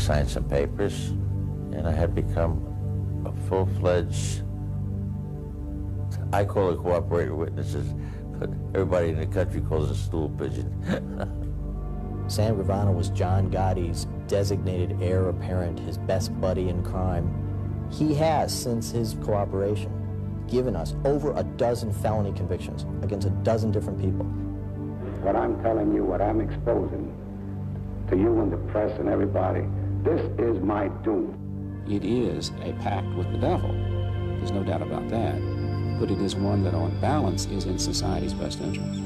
signed some papers, and I had become a full-fledged, I call it cooperating witnesses, but everybody in the country calls it stool pigeon. Sam Gravano was John Gotti's designated heir apparent, his best buddy in crime. He has, since his cooperation, given us over a dozen felony convictions against a dozen different people. What I'm telling you, what I'm exposing to you and the press and everybody, this is my doom. It is a pact with the devil. There's no doubt about that. But it is one that, on balance, is in society's best interest.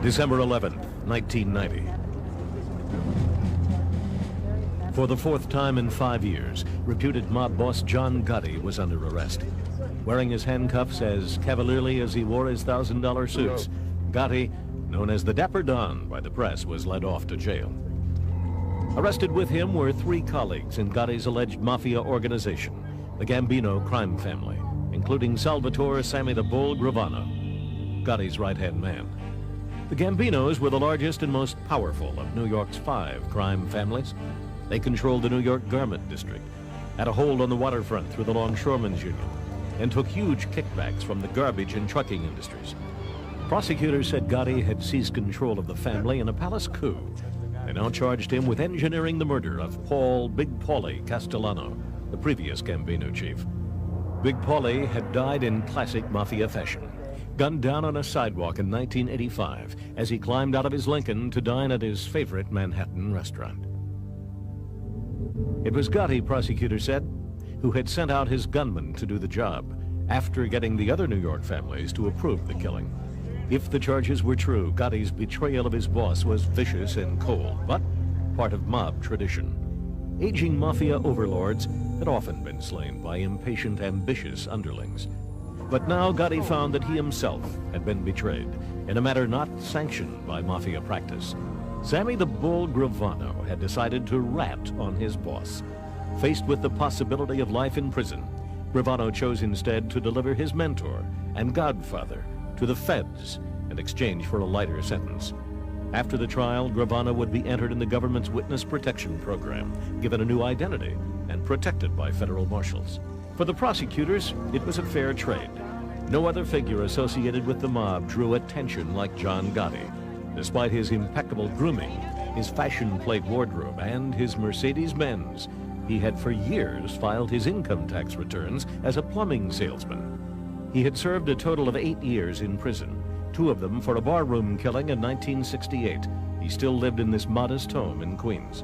December 11th, 1990. For the fourth time in 5 years, reputed mob boss John Gotti was under arrest. Wearing his handcuffs as cavalierly as he wore his $1,000 suits, Gotti, known as the Dapper Don by the press, was led off to jail. Arrested with him were 3 colleagues in Gotti's alleged Mafia organization, the Gambino crime family, including Salvatore Sammy the Bull Gravano, Gotti's right-hand man. The Gambinos were the largest and most powerful of New York's 5 crime families. They controlled the New York garment district, had a hold on the waterfront through the Longshoremen's Union, and took huge kickbacks from the garbage and trucking industries. Prosecutors said Gotti had seized control of the family in a palace coup. They now charged him with engineering the murder of Paul Big Paulie Castellano, the previous Gambino chief. Big Paulie had died in classic Mafia fashion, gunned down on a sidewalk in 1985 as he climbed out of his Lincoln to dine at his favorite Manhattan restaurant. It was Gotti, prosecutors said, who had sent out his gunman to do the job after getting the other New York families to approve the killing. If the charges were true, Gotti's betrayal of his boss was vicious and cold, but part of mob tradition. Aging Mafia overlords had often been slain by impatient, ambitious underlings. But now Gotti found that he himself had been betrayed in a matter not sanctioned by Mafia practice. Sammy the Bull Gravano had decided to rat on his boss. Faced with the possibility of life in prison, Gravano chose instead to deliver his mentor and godfather to the feds in exchange for a lighter sentence. After the trial, Gravano would be entered in the government's witness protection program, given a new identity, and protected by federal marshals. For the prosecutors, it was a fair trade. No other figure associated with the mob drew attention like John Gotti. Despite his impeccable grooming, his fashion-plate wardrobe, and his Mercedes-Benz, he had for years filed his income tax returns as a plumbing salesman. He had served a total of 8 years in prison, 2 of them for a barroom killing in 1968. He still lived in this modest home in Queens.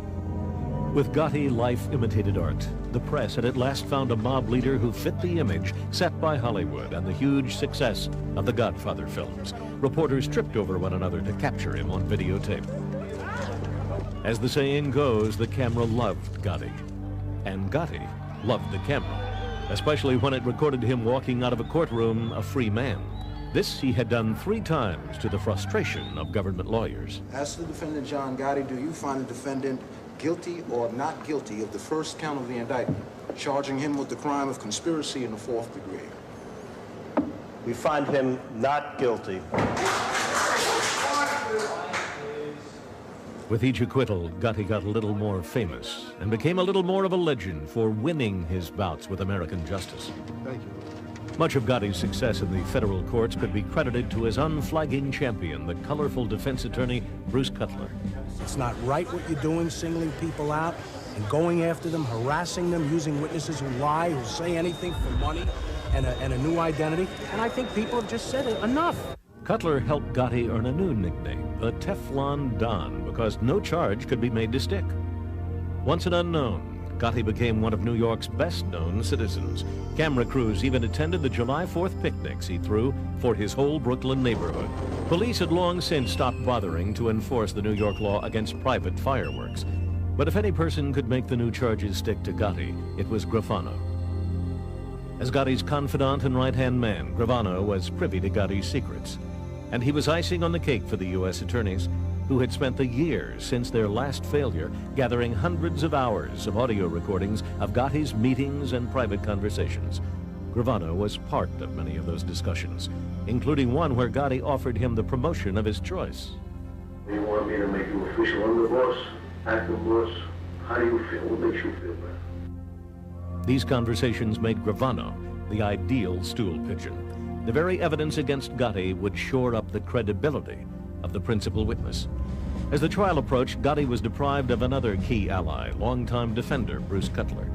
With Gotti, life imitated art. The press had at last found a mob leader who fit the image set by Hollywood and the huge success of the Godfather films. Reporters tripped over one another to capture him on videotape. As the saying goes, the camera loved Gotti. And Gotti loved the camera, especially when it recorded him walking out of a courtroom a free man. This he had done 3 times to the frustration of government lawyers. As to the defendant John Gotti, do you find the defendant guilty or not guilty of the first count of the indictment, charging him with the crime of conspiracy in the 4th degree? We find him not guilty. With each acquittal, Gotti got a little more famous and became a little more of a legend for winning his bouts with American justice. Thank you. Much of Gotti's success in the federal courts could be credited to his unflagging champion, the colorful defense attorney, Bruce Cutler. It's not right what you're doing, singling people out and going after them, harassing them, using witnesses who lie, who say anything for money and a new identity. And I think people have just said it, enough. Cutler helped Gotti earn a new nickname, the Teflon Don, because no charge could be made to stick. Once an unknown, Gotti became one of New York's best-known citizens. Camera crews even attended the July 4th picnics he threw for his whole Brooklyn neighborhood. Police had long since stopped bothering to enforce the New York law against private fireworks. But if any person could make the new charges stick to Gotti, it was Gravano. As Gotti's confidant and right-hand man, Gravano was privy to Gotti's secrets. And he was icing on the cake for the U.S. attorneys, who had spent the years since their last failure gathering hundreds of hours of audio recordings of Gotti's meetings and private conversations. Gravano was part of many of those discussions, including one where Gotti offered him the promotion of his choice. You want me to make you official underboss, acting boss? How do you feel? What makes you feel better? These conversations made Gravano the ideal stool pigeon. The very evidence against Gotti would shore up the credibility of the principal witness. As the trial approached, Gotti was deprived of another key ally, longtime defender Bruce Cutler.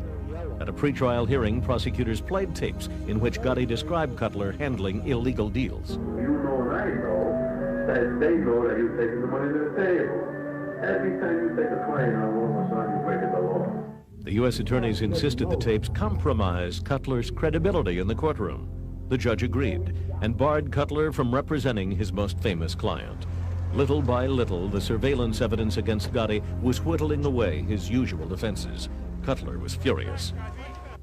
At a pretrial hearing, prosecutors played tapes in which Gotti described Cutler handling illegal deals. You know and I know that they know that you're taking the money to the table. Every time you take a client out, all of a sudden you're breaking the law. The U.S. attorneys insisted the tapes compromised Cutler's credibility in the courtroom. The judge agreed and barred Cutler from representing his most famous client. Little by little, the surveillance evidence against Gotti was whittling away his usual defenses. Cutler was furious.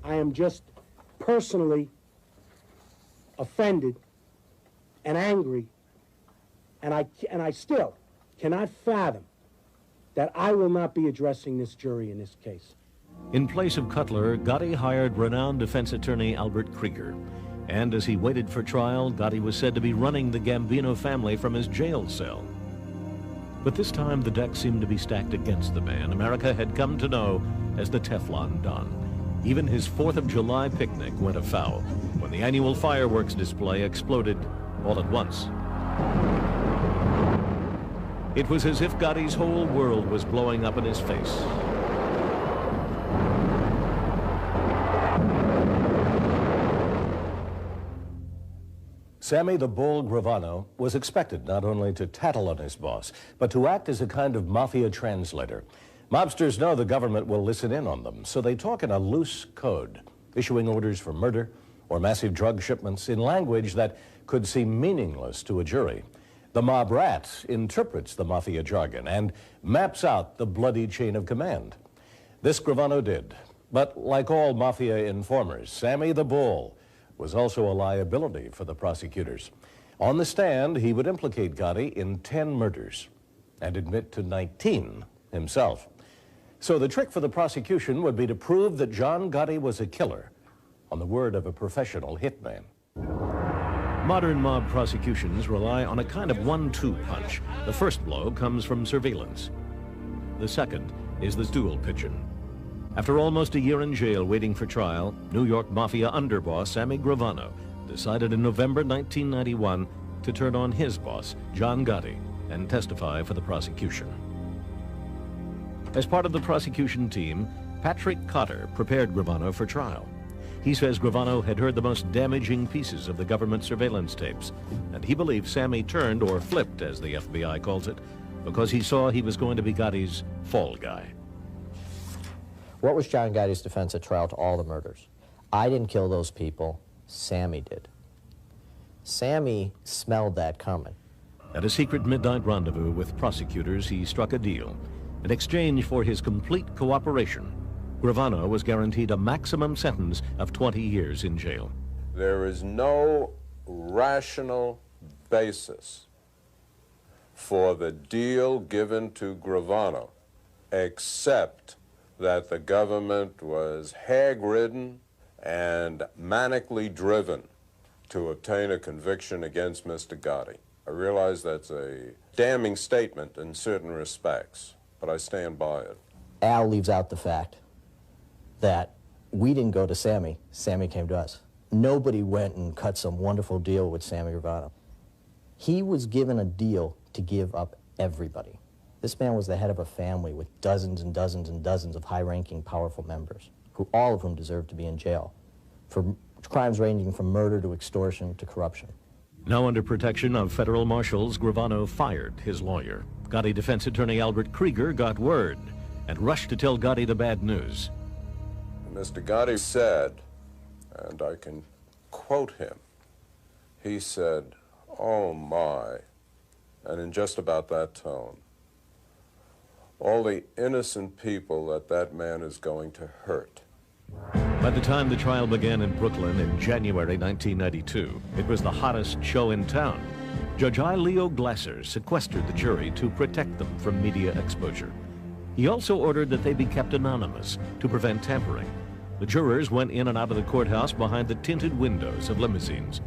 I am just personally offended and angry, and I still cannot fathom that I will not be addressing this jury in this case. In place of Cutler, Gotti hired renowned defense attorney Albert Krieger. And as he waited for trial, Gotti was said to be running the Gambino family from his jail cell. But this time, the deck seemed to be stacked against the man America had come to know as the Teflon Don. Even his 4th of July picnic went afoul when the annual fireworks display exploded all at once. It was as if Gotti's whole world was blowing up in his face. Sammy the Bull Gravano was expected not only to tattle on his boss, but to act as a kind of mafia translator. Mobsters know the government will listen in on them, so they talk in a loose code, issuing orders for murder or massive drug shipments in language that could seem meaningless to a jury. The mob rat interprets the mafia jargon and maps out the bloody chain of command. This Gravano did, but like all mafia informers, Sammy the Bull was also a liability for the prosecutors. On the stand, he would implicate Gotti in 10 murders and admit to 19 himself. So the trick for the prosecution would be to prove that John Gotti was a killer, on the word of a professional hitman. Modern mob prosecutions rely on a kind of 1-2 punch. The first blow comes from surveillance. The second is the stool pigeon. After almost a year in jail waiting for trial, New York Mafia underboss Sammy Gravano decided in November 1991 to turn on his boss, John Gotti, and testify for the prosecution. As part of the prosecution team, Patrick Cotter prepared Gravano for trial. He says Gravano had heard the most damaging pieces of the government surveillance tapes, and he believes Sammy turned, or flipped as the FBI calls it, because he saw he was going to be Gotti's fall guy. What was John Gotti's defense at trial to all the murders? I didn't kill those people, Sammy did. Sammy smelled that coming. At a secret midnight rendezvous with prosecutors, he struck a deal. In exchange for his complete cooperation, Gravano was guaranteed a maximum sentence of 20 years in jail. There is no rational basis for the deal given to Gravano except that the government was hag-ridden and manically driven to obtain a conviction against Mr. Gotti. I realize that's a damning statement in certain respects, but I stand by it. Al leaves out the fact that we didn't go to Sammy, Sammy came to us. Nobody went and cut some wonderful deal with Sammy Gravano. He was given a deal to give up everybody. This man was the head of a family with dozens and dozens and dozens of high-ranking, powerful members, all of whom deserved to be in jail for crimes ranging from murder to extortion to corruption. Now under protection of federal marshals, Gravano fired his lawyer. Gotti defense attorney Albert Krieger got word and rushed to tell Gotti the bad news. Mr. Gotti said, and I can quote him, he said, "Oh my," and in just about that tone, all the innocent people that that man is going to hurt. By the time the trial began in Brooklyn in January 1992, it was the hottest show in town. Judge I. Leo Glasser sequestered the jury to protect them from media exposure. He also ordered that they be kept anonymous to prevent tampering. The jurors went in and out of the courthouse behind the tinted windows of limousines.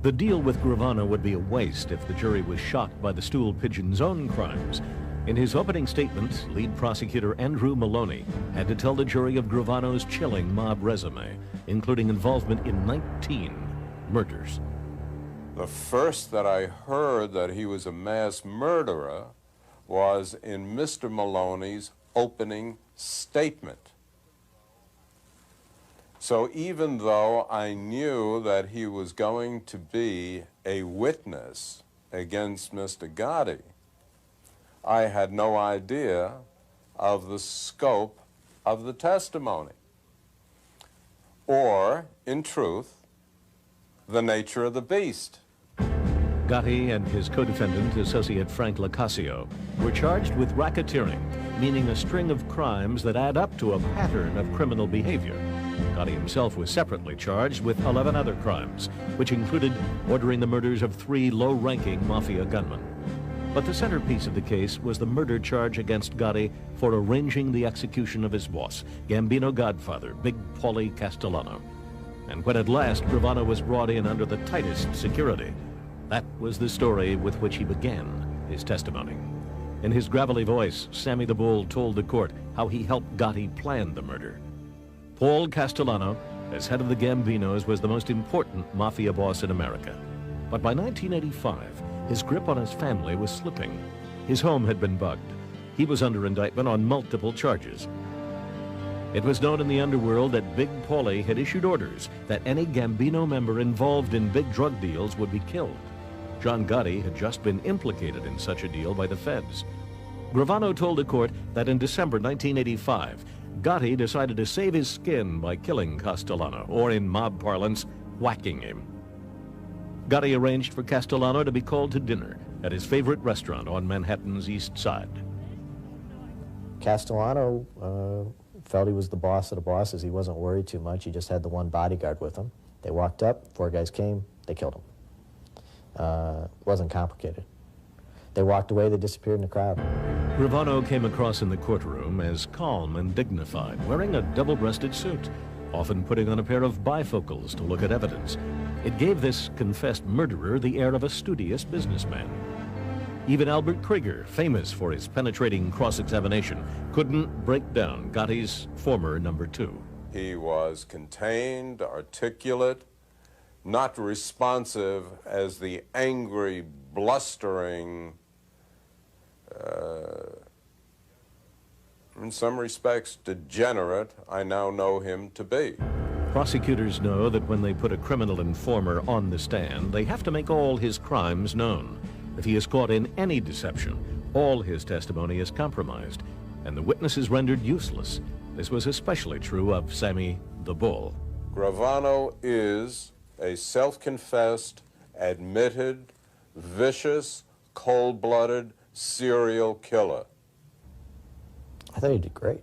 The deal with Gravano would be a waste if the jury was shocked by the stool pigeon's own crimes. In his opening statement, lead prosecutor Andrew Maloney had to tell the jury of Gravano's chilling mob resume, including involvement in 19 murders. The first that I heard that he was a mass murderer was in Mr. Maloney's opening statement. So even though I knew that he was going to be a witness against Mr. Gotti, I had no idea of the scope of the testimony, or, in truth, the nature of the beast. Gotti and his co-defendant, associate Frank Lacasio, were charged with racketeering, meaning a string of crimes that add up to a pattern of criminal behavior. Gotti himself was separately charged with 11 other crimes, which included ordering the murders of 3 low-ranking Mafia gunmen. But the centerpiece of the case was the murder charge against Gotti for arranging the execution of his boss, Gambino godfather, Big Paulie Castellano. And when at last Gravano was brought in under the tightest security, that was the story with which he began his testimony. In his gravelly voice, Sammy the Bull told the court how he helped Gotti plan the murder. Paul Castellano, as head of the Gambinos, was the most important Mafia boss in America. But by 1985, his grip on his family was slipping. His home had been bugged. He was under indictment on multiple charges. It was known in the underworld that Big Paulie had issued orders that any Gambino member involved in big drug deals would be killed. John Gotti had just been implicated in such a deal by the feds. Gravano told the court that in December 1985, Gotti decided to save his skin by killing Castellano, or in mob parlance, whacking him. Gotti arranged for Castellano to be called to dinner at his favorite restaurant on Manhattan's East Side. Castellano felt he was the boss of the bosses. He wasn't worried too much. He just had the one bodyguard with him. They walked up, 4 guys came, they killed him. It wasn't complicated. They walked away, they disappeared in the crowd. Gravano came across in the courtroom as calm and dignified, wearing a double-breasted suit, often putting on a pair of bifocals to look at evidence. It gave this confessed murderer the air of a studious businessman. Even Albert Krieger, famous for his penetrating cross-examination, couldn't break down Gotti's former number 2. He was contained, articulate, not responsive as the angry, blustering, in some respects degenerate, I now know him to be. Prosecutors know that when they put a criminal informer on the stand, they have to make all his crimes known. If he is caught in any deception, all his testimony is compromised, and the witness is rendered useless. This was especially true of Sammy the Bull. Gravano is a self-confessed, admitted, vicious, cold-blooded serial killer. I thought he did great.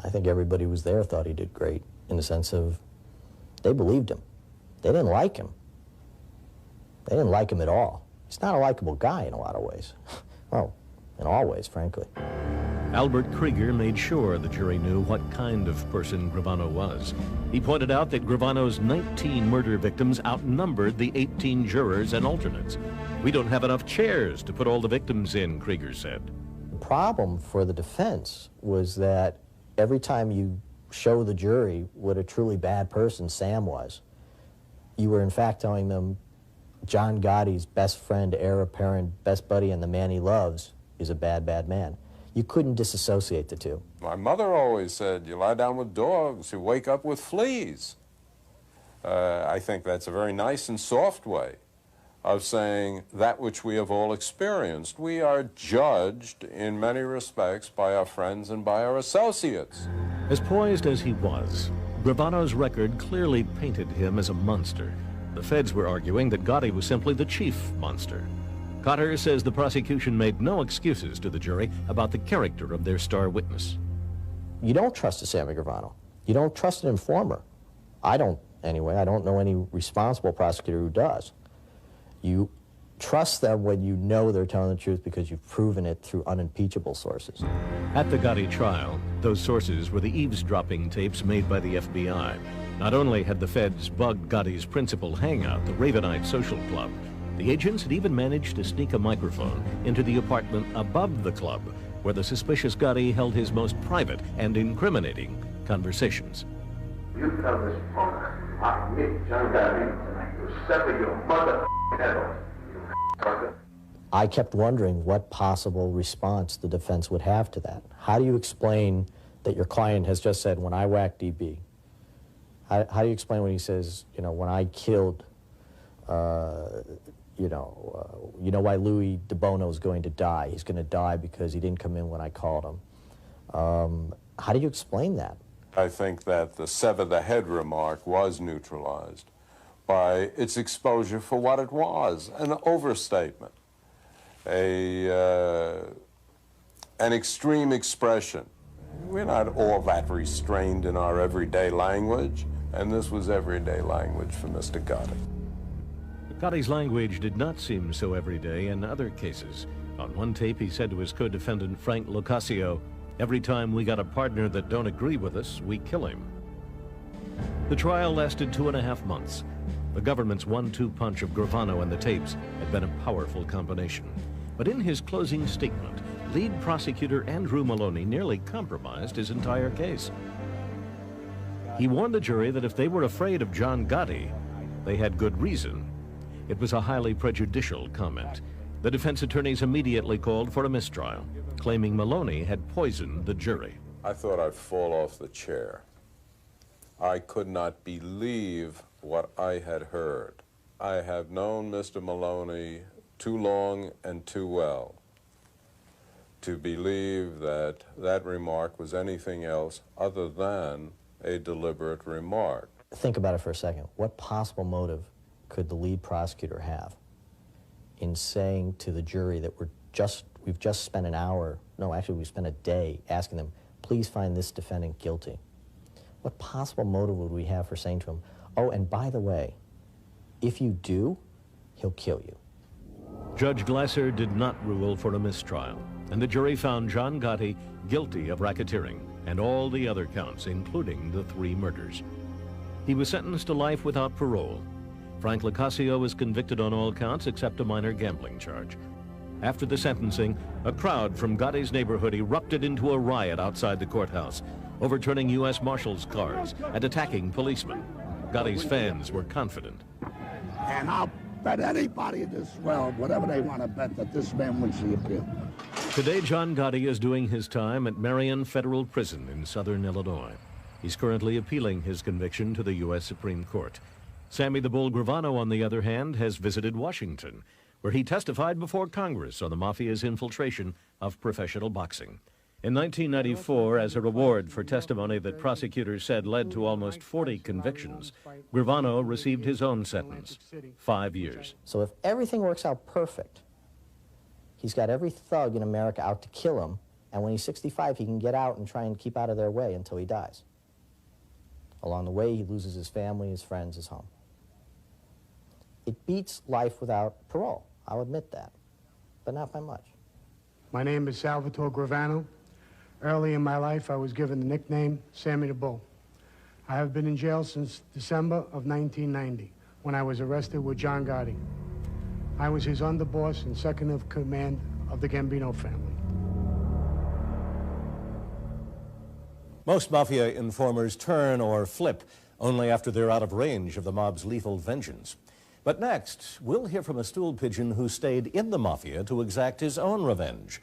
I think everybody who was there thought he did great, in the sense of they believed him. They didn't like him. They didn't like him at all. He's not a likable guy in a lot of ways. Well, in all ways, frankly. Albert Krieger made sure the jury knew what kind of person Gravano was. He pointed out that Gravano's 19 murder victims outnumbered the 18 jurors and alternates. We don't have enough chairs to put all the victims in, Krieger said. The problem for the defense was that every time you show the jury what a truly bad person Sam was, you were in fact telling them John Gotti's best friend, heir apparent, best buddy, and the man he loves is a bad, bad man. You couldn't disassociate the two. My mother always said, you lie down with dogs, you wake up with fleas. I think that's a very nice and soft way of saying that which we have all experienced. We are judged in many respects by our friends and by our associates. As poised as he was, Gravano's record clearly painted him as a monster. The feds were arguing that Gotti was simply the chief monster. Cotter says the prosecution made no excuses to the jury about the character of their star witness. You don't trust a Sammy Gravano. You don't trust an informer. I don't, anyway. I don't know any responsible prosecutor who does. You trust them when you know they're telling the truth because you've proven it through unimpeachable sources. At the Gotti trial, those sources were the eavesdropping tapes made by the FBI. Not only had the feds bugged Gotti's principal hangout, the Ravenite Social Club, the agents had even managed to sneak a microphone into the apartment above the club, where the suspicious Gotti held his most private and incriminating conversations. You tell this punk, me, John Gotti, to sever your mother head off. I kept wondering what possible response the defense would have to that. How do you explain that your client has just said, when I whacked DB? How do you explain when he says, you know, when I killed, you know why Louis DeBono is going to die? He's going to die because he didn't come in when I called him. How do you explain that? I think that the sever the head remark was neutralized by its exposure for what it was, an overstatement, an extreme expression. We're not all that restrained in our everyday language, and this was everyday language for Mr. Gotti. Gotti's language did not seem so everyday in other cases. On one tape, he said to his co-defendant, Frank Locascio, "Every time we got a partner that don't agree with us, we kill him." The trial lasted 2.5 months. The government's 1-2 punch of Gravano and the tapes had been a powerful combination. But in his closing statement, lead prosecutor Andrew Maloney nearly compromised his entire case. He warned the jury that if they were afraid of John Gotti, they had good reason. It was a highly prejudicial comment. The defense attorneys immediately called for a mistrial, claiming Maloney had poisoned the jury. I thought I'd fall off the chair. I could not believe what I had heard. I have known Mr. Maloney too long and too well to believe that that remark was anything else other than a deliberate remark. Think about it for a second. What possible motive could the lead prosecutor have in saying to the jury that we've just spent an hour, no, actually we spent a day asking them, please find this defendant guilty? What possible motive would we have for saying to him, oh, and by the way, if you do, he'll kill you? Judge Glasser did not rule for a mistrial, and the jury found John Gotti guilty of racketeering and all the other counts, including the 3 murders. He was sentenced to life without parole. Frank Locascio was convicted on all counts except a minor gambling charge. After the sentencing, a crowd from Gotti's neighborhood erupted into a riot outside the courthouse, overturning U.S. Marshals' cars and attacking policemen. Gotti's fans were confident. And I'll bet anybody in this world, whatever they want to bet, that this man wins the appeal. Today, John Gotti is doing his time at Marion Federal Prison in southern Illinois. He's currently appealing his conviction to the U.S. Supreme Court. Sammy the Bull Gravano, on the other hand, has visited Washington, where he testified before Congress on the Mafia's infiltration of professional boxing. In 1994, as a reward for testimony that prosecutors said led to almost 40 convictions, Gravano received his own sentence, 5 years. So if everything works out perfect, he's got every thug in America out to kill him, and when he's 65, he can get out and try and keep out of their way until he dies. Along the way, he loses his family, his friends, his home. It beats life without parole, I'll admit that, but not by much. My name is Salvatore Gravano. Early in my life, I was given the nickname Sammy the Bull. I have been in jail since December of 1990, when I was arrested with John Gotti. I was his underboss and second of command of the Gambino family. Most Mafia informers turn or flip only after they're out of range of the mob's lethal vengeance. But next, we'll hear from a stool pigeon who stayed in the Mafia to exact his own revenge.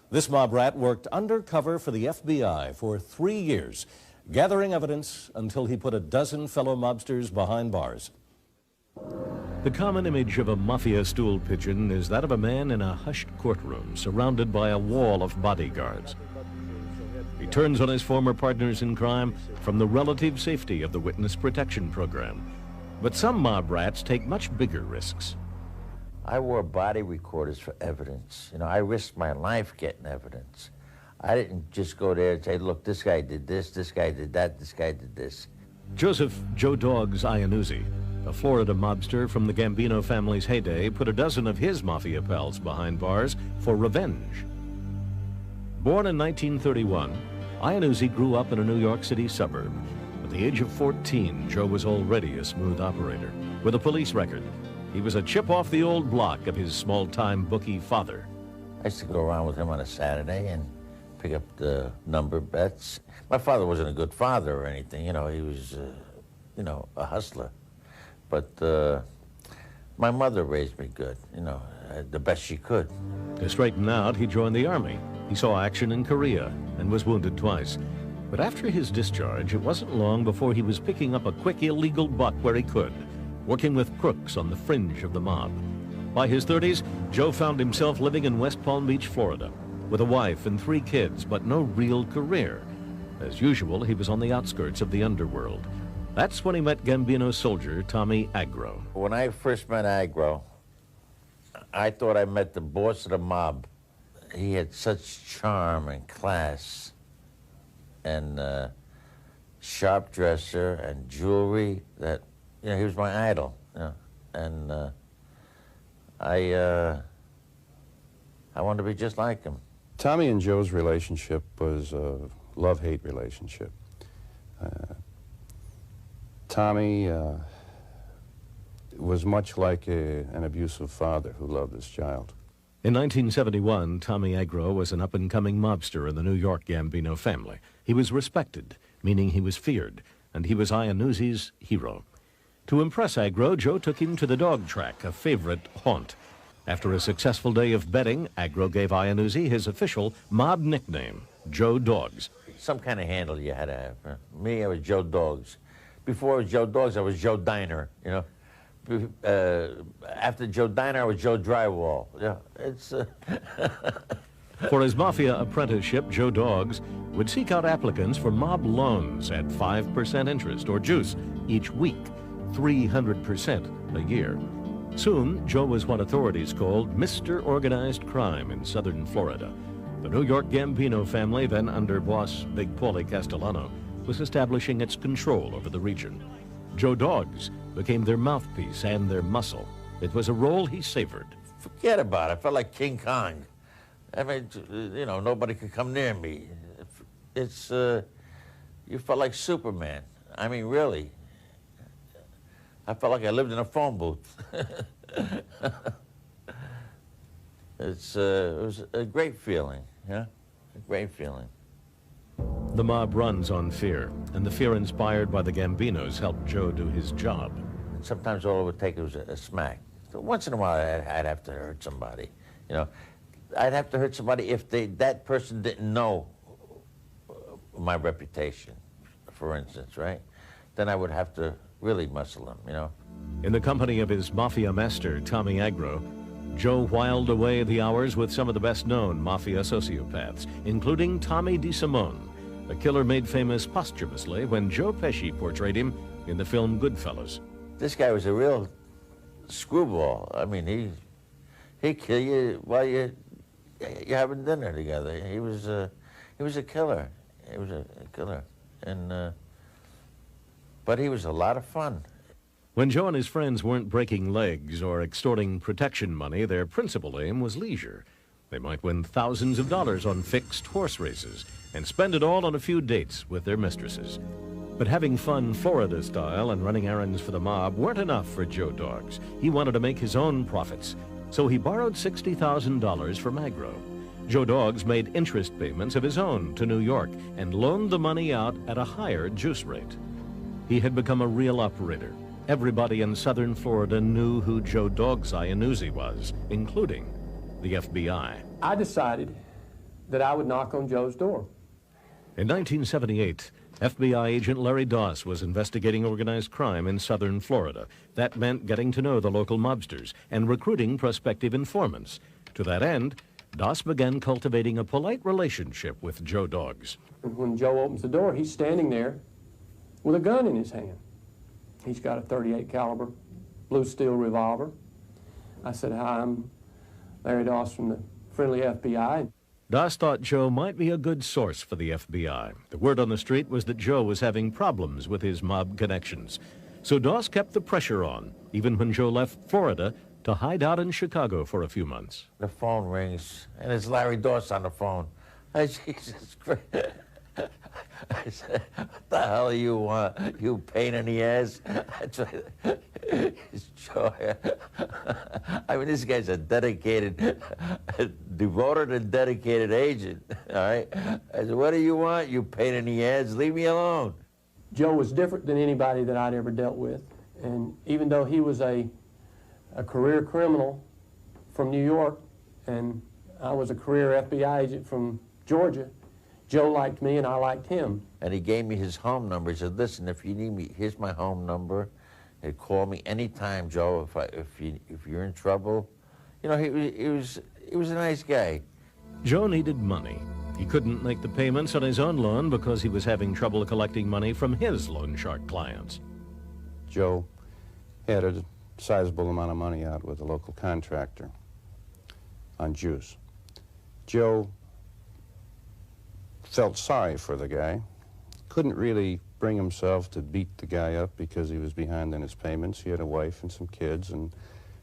This mob rat worked undercover for the FBI for 3 years, gathering evidence until he put a dozen fellow mobsters behind bars. The common image of a Mafia stool pigeon is that of a man in a hushed courtroom surrounded by a wall of bodyguards. He turns on his former partners in crime from the relative safety of the witness protection program. But some mob rats take much bigger risks. I wore body recorders for evidence. You know, I risked my life getting evidence. I didn't just go there and say, look, this guy did this guy did that, this guy did this. Joseph Joe Dogs Iannuzzi a Florida mobster from the Gambino family's heyday, put a dozen of his mafia pals behind bars for revenge. Born in 1931, Iannuzzi grew up in a New York City suburb. At the age of 14, Joe was already a smooth operator with a police record. He was a chip off the old block of his small-time bookie father. I used to go around with him on a Saturday and pick up the number bets. My father wasn't a good father or anything, you know, he was, you know, a hustler. But my mother raised me good, you know, the best she could. To straighten out, he joined the Army. He saw action in Korea and was wounded twice. But after his discharge, it wasn't long before he was picking up a quick illegal buck where he could, working with crooks on the fringe of the mob. By his 30s, Joe found himself living in West Palm Beach, Florida, with a wife and 3 kids, but no real career. As usual, he was on the outskirts of the underworld. That's when he met Gambino soldier Tommy Agro. When I first met Agro, I thought I met the boss of the mob. He had such charm and class and sharp dresser and jewelry that, you know, he was my idol, you know, and I wanted to be just like him. Tommy and Joe's relationship was a love-hate relationship. Tommy was much like an abusive father who loved his child. In 1971, Tommy Agro was an up-and-coming mobster in the New York Gambino family. He was respected, meaning he was feared, and he was Iannuzzi's hero. To impress Agro, Joe took him to the dog track, a favorite haunt. After a successful day of betting, Agro gave Iannuzzi his official mob nickname, Joe Dogs. Some kind of handle you had to have. Huh? Me, I was Joe Dogs. Before I was Joe Dogs, I was Joe Diner, you know. After Joe Diner, I was Joe Drywall. Yeah, it's... For his Mafia apprenticeship, Joe Dogs would seek out applicants for mob loans at 5% interest or juice each week, 300% a year. Soon, Joe was what authorities called Mr. Organized Crime in southern Florida. The New York Gambino family, then under boss Big Paulie Castellano, was establishing its control over the region. Joe Dogs became their mouthpiece and their muscle. It was a role he savored. Forget about it. I felt like King Kong. I mean, you know, nobody could come near me. It's, you felt like Superman. I mean, really. I felt like I lived in a phone booth. It was a great feeling, yeah? A great feeling. The mob runs on fear, and the fear inspired by the Gambinos helped Joe do his job. Sometimes all it would take was a smack. So once in a while, I'd have to hurt somebody, you know. I'd have to hurt somebody if that person didn't know my reputation, for instance, right? Then I would have to really muscle them, you know. In the company of his Mafia master, Tommy Agro, Joe whiled away the hours with some of the best-known Mafia sociopaths, including Tommy DeSimone, a killer made famous posthumously when Joe Pesci portrayed him in the film Goodfellas. This guy was a real screwball. I mean, he'd kill you while you're having dinner together. He was a killer. He was a killer, and but he was a lot of fun. When Joe and his friends weren't breaking legs or extorting protection money, their principal aim was leisure. They might win thousands of dollars on fixed horse races and spend it all on a few dates with their mistresses. But having fun Florida style and running errands for the mob weren't enough for Joe Dogs. He wanted to make his own profits, so he borrowed $60,000 from Agro. Joe Dogs made interest payments of his own to New York and loaned the money out at a higher juice rate. He had become a real operator. Everybody in southern Florida knew who Joe Dogs Iannuzzi was, including the FBI. I decided that I would knock on Joe's door. In 1978, FBI agent Larry Doss was investigating organized crime in southern Florida. That meant getting to know the local mobsters and recruiting prospective informants. To that end, Doss began cultivating a polite relationship with Joe Dogs. And when Joe opens the door, he's standing there with a gun in his hand. He's got a .38 caliber blue steel revolver. I said, "Hi, I'm Larry Doss from the friendly FBI." Doss thought Joe might be a good source for the FBI. The word on the street was that Joe was having problems with his mob connections. So Doss kept the pressure on, even when Joe left Florida to hide out in Chicago for a few months. The phone rings, and it's Larry Doss on the phone. Jesus Christ. I said, what the hell do you want, you pain in the ass? I mean, this guy's a dedicated, devoted and dedicated agent, all right? I said, what do you want, you pain in the ass? Leave me alone. Joe was different than anybody that I'd ever dealt with, and even though he was a career criminal from New York, and I was a career FBI agent from Georgia, Joe liked me and I liked him. And he gave me his home number. He said, listen, if you need me, here's my home number. He'd call me anytime, Joe, if you're in trouble. You know, he was a nice guy. Joe needed money. He couldn't make the payments on his own loan because he was having trouble collecting money from his loan shark clients. Joe had a sizable amount of money out with a local contractor on juice. Joe felt sorry for the guy, couldn't really bring himself to beat the guy up because he was behind in his payments. He had a wife and some kids, and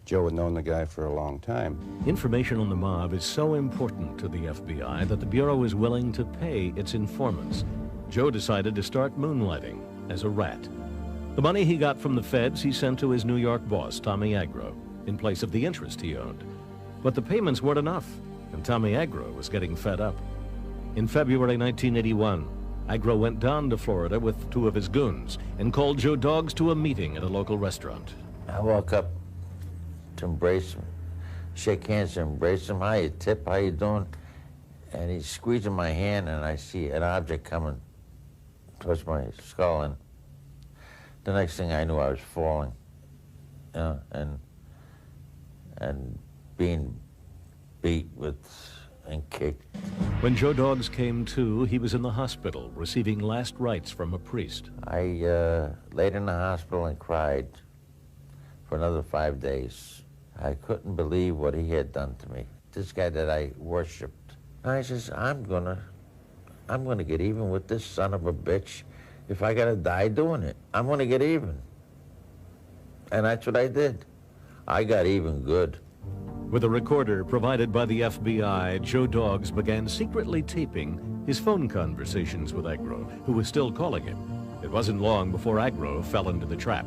Joe had known the guy for a long time. Information on the mob is so important to the FBI that the Bureau is willing to pay its informants. Joe decided to start moonlighting as a rat. The money he got from the feds he sent to his New York boss, Tommy Agro, in place of the interest he owned. But the payments weren't enough, and Tommy Agro was getting fed up. In February 1981, Agro went down to Florida with 2 of his goons and called Joe Doggs to a meeting at a local restaurant. I walk up to embrace him, shake hands and embrace him. How you tip, how you doing? And he's squeezing my hand, and I see an object coming towards my skull, and the next thing I knew, I was falling, you know, and being beat with and kicked. When Joe Doggs came to, he was in the hospital, receiving last rites from a priest. I laid in the hospital and cried for another 5 days. I couldn't believe what he had done to me. This guy that I worshipped. And I says, I'm gonna get even with this son of a bitch. If I gotta die doing it, I'm gonna get even. And that's what I did. I got even good. With a recorder provided by the FBI, Joe Doggs began secretly taping his phone conversations with Agro, who was still calling him. It wasn't long before Agro fell into the trap.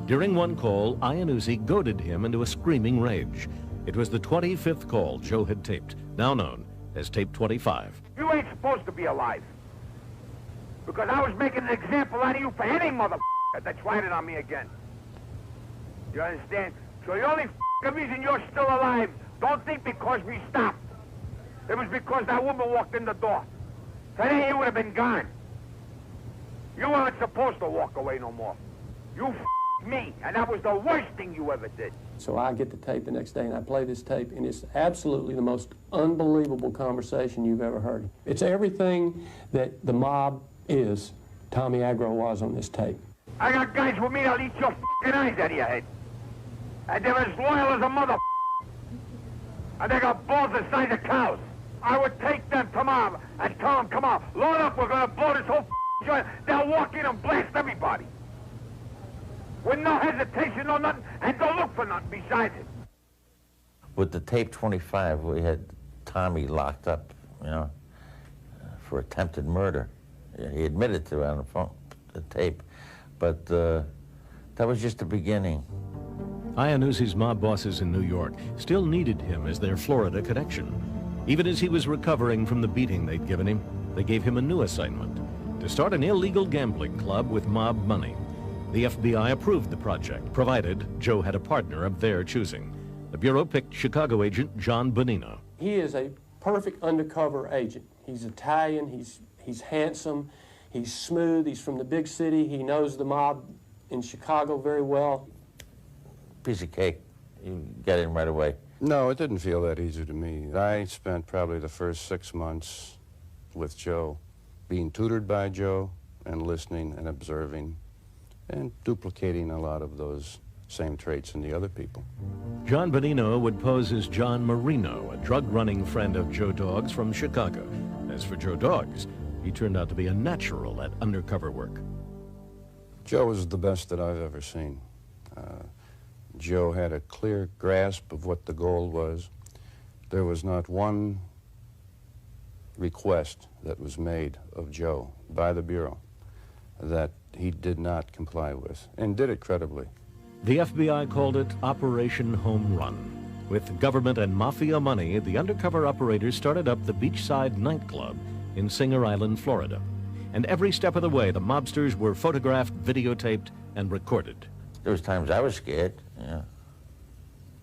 During one call, Iannuzzi goaded him into a screaming rage. It was the 25th call Joe had taped, now known as tape 25. You ain't supposed to be alive. Because I was making an example out of you for any motherfucker that tried it on me again. You understand? So the only reason you're still alive, don't think because we stopped. It was because that woman walked in the door. Today you would have been gone. You weren't supposed to walk away no more. You me, and that was the worst thing you ever did. So I get the tape the next day, and I play this tape, and it's absolutely the most unbelievable conversation you've ever heard. It's everything that the mob is, Tommy Agro was on this tape. I got guys with me that'll eat your eyes out of your head. And they're as loyal as a mother. And they got balls the size of cows. I would take them tomorrow and tell them, come on, load up, we're gonna blow this whole joint. They'll walk in and blast everybody. With no hesitation, no nothing, and don't look for nothing besides it. With the tape 25, we had Tommy locked up, you know, for attempted murder. He admitted to it on the phone, the tape. But that was just the beginning. Iannuzzi's mob bosses in New York still needed him as their Florida connection. Even as he was recovering from the beating they'd given him, they gave him a new assignment, to start an illegal gambling club with mob money. The FBI approved the project, provided Joe had a partner of their choosing. The Bureau picked Chicago agent John Bonino. He is a perfect undercover agent. He's Italian, he's handsome, he's smooth, he's from the big city, he knows the mob in Chicago very well. Piece of cake. You got in right away. No, it didn't feel that easy to me. I spent probably the first 6 months with Joe, being tutored by Joe and listening and observing and duplicating a lot of those same traits in the other people. John Bonino would pose as John Marino, a drug-running friend of Joe Doggs from Chicago. As for Joe Doggs, he turned out to be a natural at undercover work. Joe was the best that I've ever seen. Joe had a clear grasp of what the goal was. There was not one request that was made of Joe by the Bureau that he did not comply with, and did it credibly. The FBI called it Operation Home Run. With government and mafia money, the undercover operators started up the Beachside nightclub in Singer Island, Florida. And every step of the way, the mobsters were photographed, videotaped, and recorded. There was times I was scared, yeah.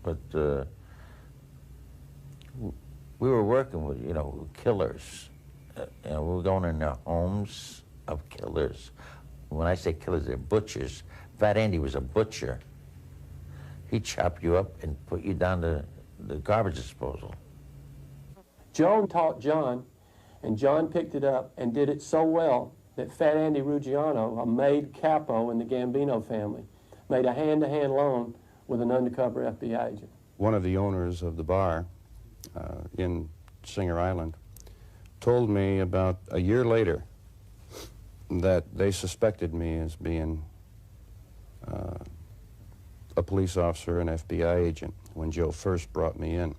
But we were working with, you know, killers. We were going in their homes of killers. When I say killers, they're butchers. Fat Andy was a butcher. He'd chop you up and put you down to the garbage disposal. Joe taught John, and John picked it up and did it so well that Fat Andy Ruggiano, a made capo in the Gambino family, made a hand-to-hand loan with an undercover FBI agent. One of the owners of the bar in Singer Island told me about a year later that they suspected me as being a police officer, an FBI agent, when Joe first brought me in.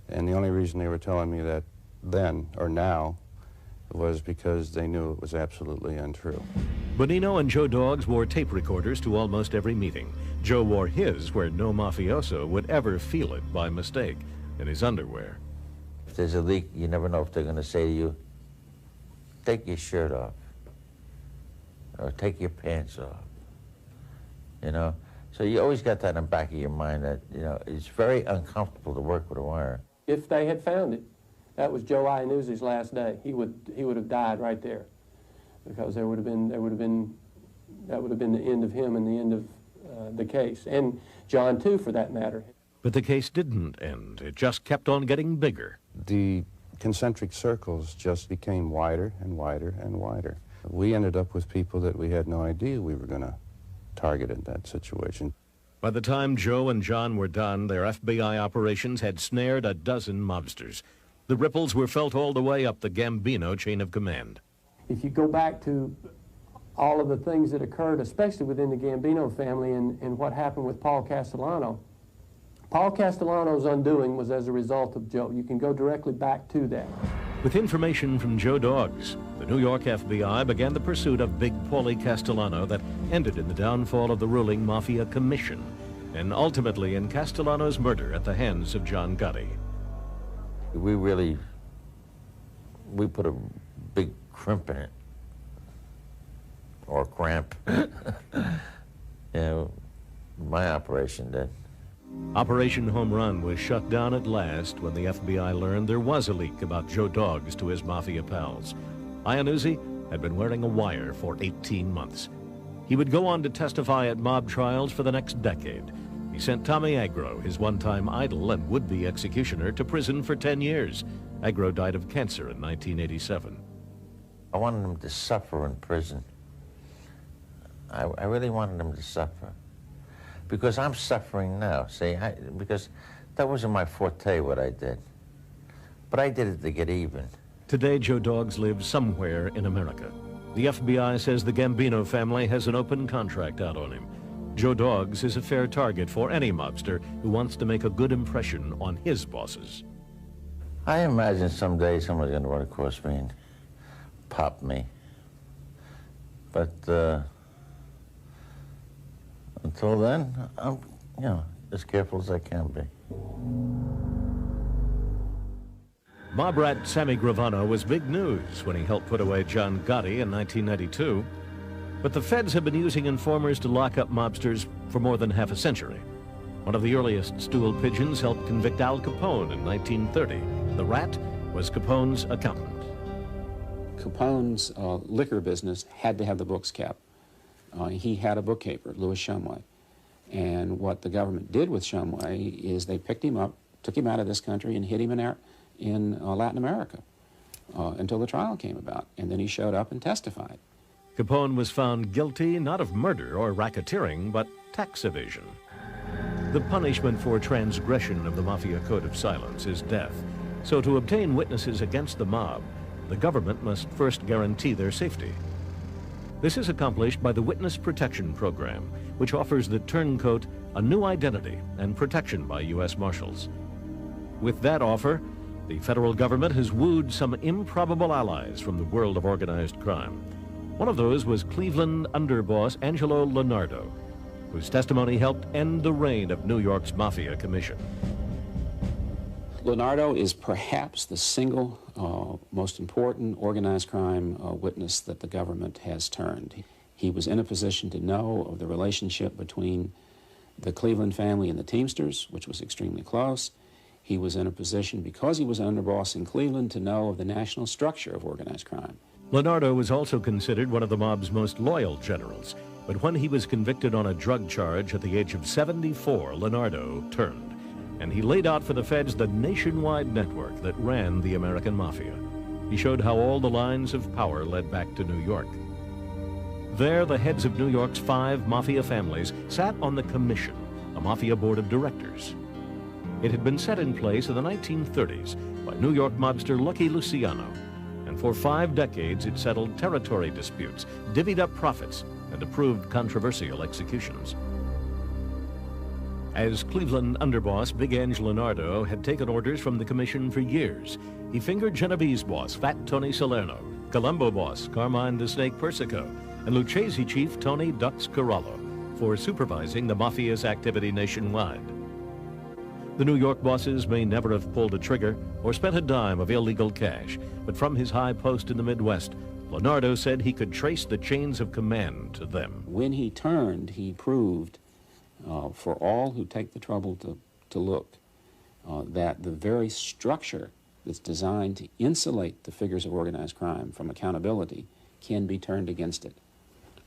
And the only reason they were telling me that then, or now, was because they knew it was absolutely untrue. Bonino and Joe Dogs wore tape recorders to almost every meeting. Joe wore his where no mafioso would ever feel it by mistake, in his underwear. If there's a leak, you never know if they're going to say to you, take your shirt off, or take your pants off, you know? So you always got that in the back of your mind that, you know, it's very uncomfortable to work with a wire. If they had found it, that was Joe Iannuzzi's last day. He would have died right there, because that would have been the end of him and the end of the case, and John too, for that matter. But the case didn't end. It just kept on getting bigger. The concentric circles just became wider and wider and wider. We ended up with people that we had no idea we were going to target in that situation. By the time Joe and John were done, their FBI operations had snared a dozen mobsters. The ripples were felt all the way up the Gambino chain of command. If you go back to all of the things that occurred, especially within the Gambino family and what happened with Paul Castellano, Paul Castellano's undoing was as a result of Joe. You can go directly back to that. With information from Joe Dogs, the New York FBI began the pursuit of Big Paulie Castellano that ended in the downfall of the ruling Mafia Commission and ultimately in Castellano's murder at the hands of John Gotti. We put a big crimp in it, or cramp. Yeah, my operation did. Operation Home Run was shut down at last when the FBI learned there was a leak about Joe Dogs to his Mafia pals. Iannuzzi had been wearing a wire for 18 months. He would go on to testify at mob trials for the next decade. He sent Tommy Agro, his one-time idol and would-be executioner, to prison for 10 years. Agro died of cancer in 1987. I wanted him to suffer in prison. I really wanted him to suffer. Because I'm suffering now, see, because that wasn't my forte, what I did. But I did it to get even. Today, Joe Dogs lives somewhere in America. The FBI says the Gambino family has an open contract out on him. Joe Dogs is a fair target for any mobster who wants to make a good impression on his bosses. I imagine someday someone's going to run across me and pop me. But until then, I'm, you know, as careful as I can be. Mob rat Sammy Gravano was big news when he helped put away John Gotti in 1992. But the feds have been using informers to lock up mobsters for more than half a century. One of the earliest stool pigeons helped convict Al Capone in 1930. The rat was Capone's accountant. Capone's liquor business had to have the books kept. He had a bookkeeper, Louis Shumway. And what the government did with Shumway is they picked him up, took him out of this country, and hid him in Latin America until the trial came about. And then he showed up and testified. Capone was found guilty not of murder or racketeering, but tax evasion. The punishment for transgression of the Mafia Code of Silence is death. So to obtain witnesses against the mob, the government must first guarantee their safety. This is accomplished by the Witness Protection Program, which offers the turncoat a new identity and protection by U.S. Marshals. With that offer, the federal government has wooed some improbable allies from the world of organized crime. One of those was Cleveland underboss Angelo Leonardo, whose testimony helped end the reign of New York's Mafia Commission. Leonardo is perhaps the single most important organized crime witness that the government has turned. He was in a position to know of the relationship between the Cleveland family and the Teamsters, which was extremely close. He was in a position, because he was an underboss in Cleveland, to know of the national structure of organized crime. Leonardo was also considered one of the mob's most loyal generals, but when he was convicted on a drug charge at the age of 74, Leonardo turned, and he laid out for the feds the nationwide network that ran the American Mafia. He showed how all the lines of power led back to New York. There, the heads of New York's 5 Mafia families sat on the Commission, a Mafia board of directors. It had been set in place in the 1930s by New York mobster Lucky Luciano, and for 5 decades it settled territory disputes, divvied up profits, and approved controversial executions. As Cleveland underboss, Big Ange Leonardo had taken orders from the Commission for years. He fingered Genovese boss Fat Tony Salerno, Colombo boss Carmine the Snake Persico, and Lucchese chief Tony Dux Corallo for supervising the Mafia's activity nationwide. The New York bosses may never have pulled a trigger or spent a dime of illegal cash, but from his high post in the Midwest, Leonardo said he could trace the chains of command to them. When he turned, he proved, for all who take the trouble to look, that the very structure that's designed to insulate the figures of organized crime from accountability can be turned against it.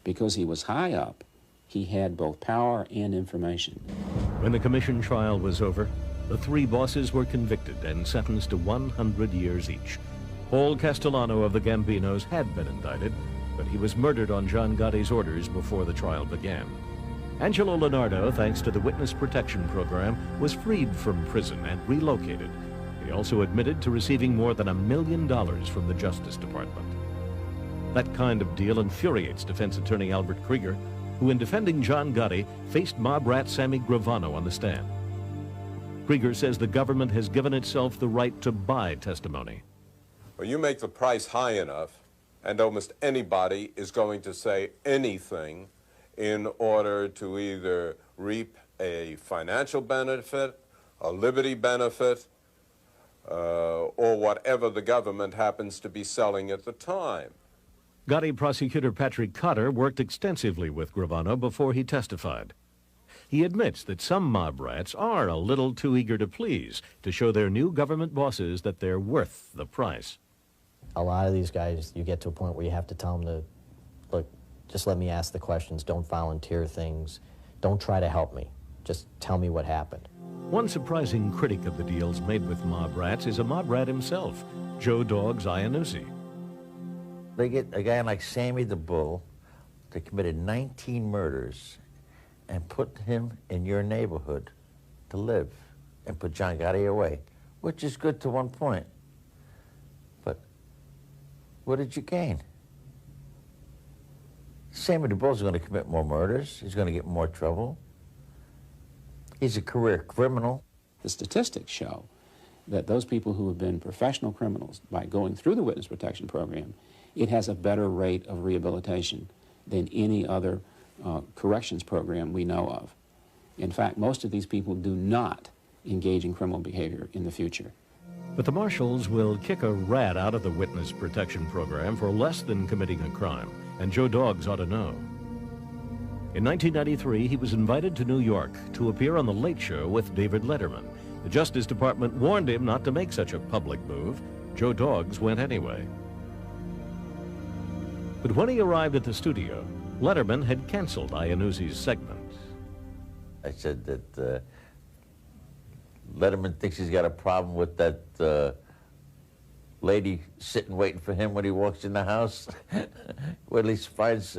Because he was high up, he had both power and information. When the Commission trial was over, the 3 bosses were convicted and sentenced to 100 years each. Paul Castellano of the Gambinos had been indicted, but he was murdered on John Gotti's orders before the trial began. Angelo Leonardo, thanks to the Witness Protection Program, was freed from prison and relocated. He also admitted to receiving more than $1 million from the Justice Department. That kind of deal infuriates defense attorney Albert Krieger, who in defending John Gotti faced mob rat Sammy Gravano on the stand. Krieger says the government has given itself the right to buy testimony. Well, you make the price high enough, and almost anybody is going to say anything in order to either reap a financial benefit, a liberty benefit, or whatever the government happens to be selling at the time. Gotti prosecutor Patrick Cotter worked extensively with Gravano before he testified. He admits that some mob rats are a little too eager to please to show their new government bosses that they're worth the price. A lot of these guys, you get to a point where you have to tell them to, look, just let me ask the questions, don't volunteer things, don't try to help me, just tell me what happened. One surprising critic of the deals made with mob rats is a mob rat himself, Joe Dogs Iannuzzi. They get a guy like Sammy the Bull that committed 19 murders and put him in your neighborhood to live and put John Gotti away, which is good to one point. But what did you gain? Sammy the Bull's going to commit more murders. He's going to get more trouble. He's a career criminal. The statistics show that those people who have been professional criminals, by going through the Witness Protection Program, it has a better rate of rehabilitation than any other corrections program we know of. In fact, most of these people do not engage in criminal behavior in the future. But the marshals will kick a rat out of the Witness Protection Program for less than committing a crime, and Joe Dogs ought to know. In 1993, he was invited to New York to appear on The Late Show with David Letterman. The Justice Department warned him not to make such a public move. Joe Dogs went anyway. But when he arrived at the studio, Letterman had canceled Iannuzzi's segment. I said that Letterman thinks he's got a problem with that lady sitting waiting for him when he walks in the house. Well, at least finds,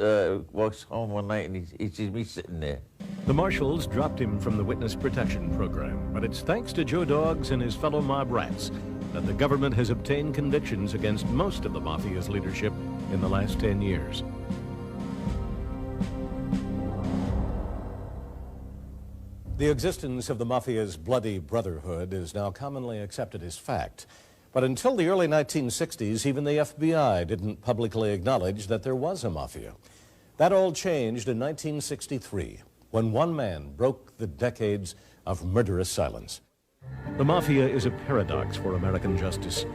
walks home one night and he sees me sitting there. The marshals dropped him from the Witness Protection Program, but it's thanks to Joe Dogs and his fellow mob rats that the government has obtained convictions against most of the Mafia's leadership in the last 10 years. The existence of the Mafia's bloody brotherhood is now commonly accepted as fact. But until the early 1960s, even the FBI didn't publicly acknowledge that there was a Mafia. That all changed in 1963, when one man broke the decades of murderous silence. The Mafia is a paradox for American justice.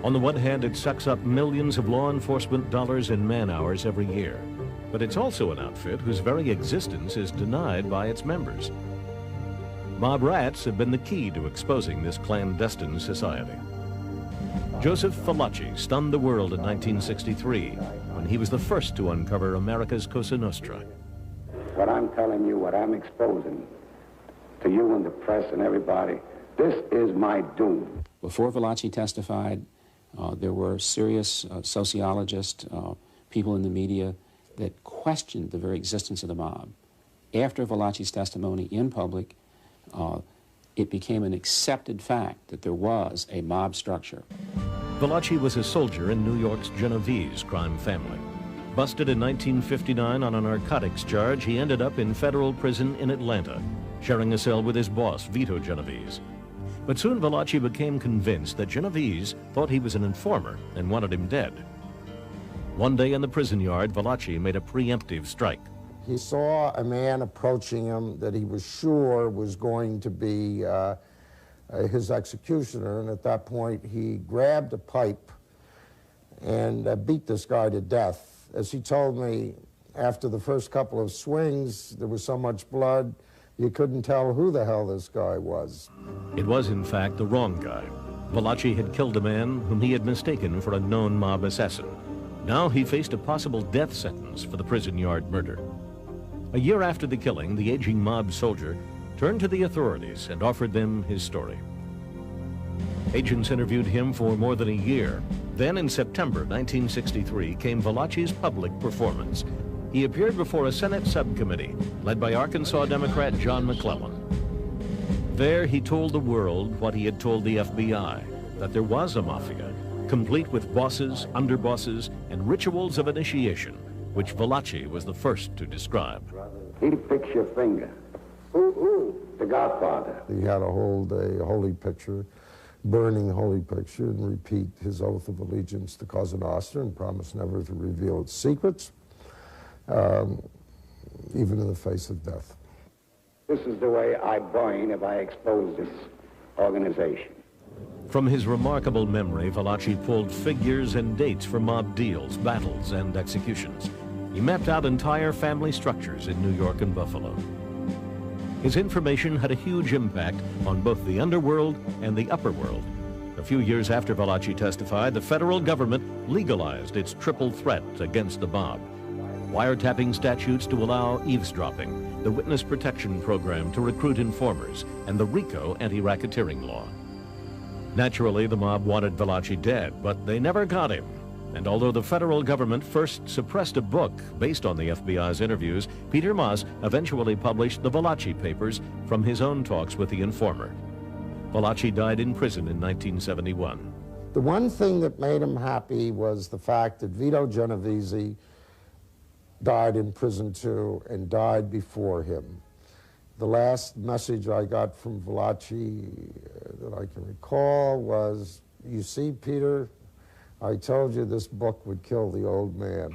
On the one hand, it sucks up millions of law enforcement dollars and man-hours every year. But it's also an outfit whose very existence is denied by its members. Mob rats have been the key to exposing this clandestine society. Joseph Valachi stunned the world in 1963 when he was the first to uncover America's Cosa Nostra. What I'm telling you, what I'm exposing to you and the press and everybody, this is my doom. Before Valachi testified, there were serious sociologists, people in the media that questioned the very existence of the mob. After Valachi's testimony in public, it became an accepted fact that there was a mob structure. Valachi was a soldier in New York's Genovese crime family. Busted in 1959 on a narcotics charge, he ended up in federal prison in Atlanta, sharing a cell with his boss, Vito Genovese. But soon Valachi became convinced that Genovese thought he was an informer and wanted him dead. One day in the prison yard, Valachi made a preemptive strike. He saw a man approaching him that he was sure was going to be his executioner, and at that point he grabbed a pipe and beat this guy to death. As he told me, after the first couple of swings, there was so much blood, you couldn't tell who the hell this guy was. It was, in fact, the wrong guy. Valachi had killed a man whom he had mistaken for a known mob assassin. Now he faced a possible death sentence for the prison yard murder. A year after the killing, the aging mob soldier turned to the authorities and offered them his story. Agents interviewed him for more than a year. Then in September 1963 came Valachi's public performance. He appeared before a Senate subcommittee led by Arkansas Democrat John McClellan. There he told the world what he had told the FBI, that there was a mafia, complete with bosses, underbosses, and rituals of initiation, which Valachi was the first to describe. He'll fix your finger. Ooh, the Godfather. He had to hold a holy picture, burning holy picture, and repeat his oath of allegiance to Cosa Nostra and promise never to reveal its secrets, even in the face of death. This is the way I burn if I expose this organization. From his remarkable memory, Valachi pulled figures and dates for mob deals, battles, and executions. He mapped out entire family structures in New York and Buffalo. His information had a huge impact on both the underworld and the upper world. A few years after Valachi testified, the federal government legalized its triple threat against the mob. Wiretapping statutes to allow eavesdropping, the Witness Protection Program to recruit informers, and the RICO anti-racketeering law. Naturally, the mob wanted Valachi dead, but they never got him. And although the federal government first suppressed a book based on the FBI's interviews, Peter Maas eventually published the Valachi papers from his own talks with the informer. Valachi died in prison in 1971. The one thing that made him happy was the fact that Vito Genovese died in prison too, and died before him. The last message I got from Valachi that I can recall was, "You see, Peter, I told you this book would kill the old man."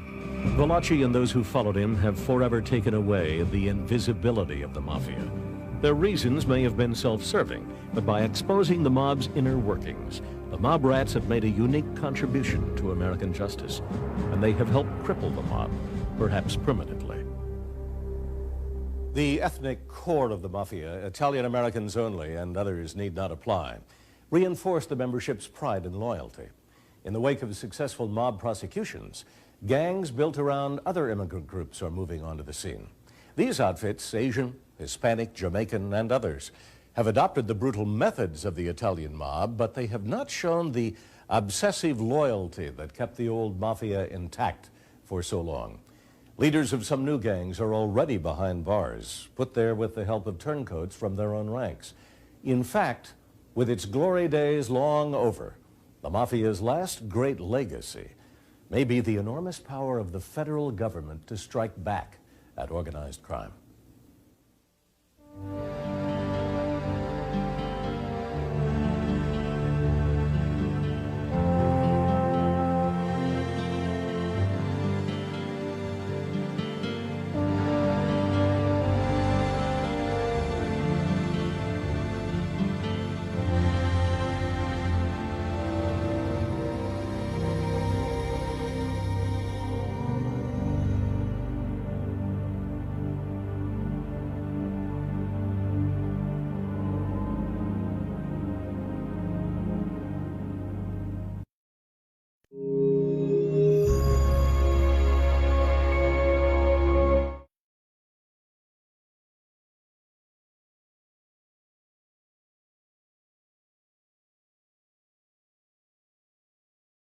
Valachi and those who followed him have forever taken away the invisibility of the mafia. Their reasons may have been self-serving, but by exposing the mob's inner workings, the mob rats have made a unique contribution to American justice, and they have helped cripple the mob, perhaps permanently. The ethnic core of the Mafia, Italian-Americans only and others need not apply, reinforce the membership's pride and loyalty. In the wake of successful mob prosecutions, gangs built around other immigrant groups are moving onto the scene. These outfits, Asian, Hispanic, Jamaican, and others, have adopted the brutal methods of the Italian mob, but they have not shown the obsessive loyalty that kept the old Mafia intact for so long. Leaders of some new gangs are already behind bars, put there with the help of turncoats from their own ranks. In fact, with its glory days long over, the Mafia's last great legacy may be the enormous power of the federal government to strike back at organized crime.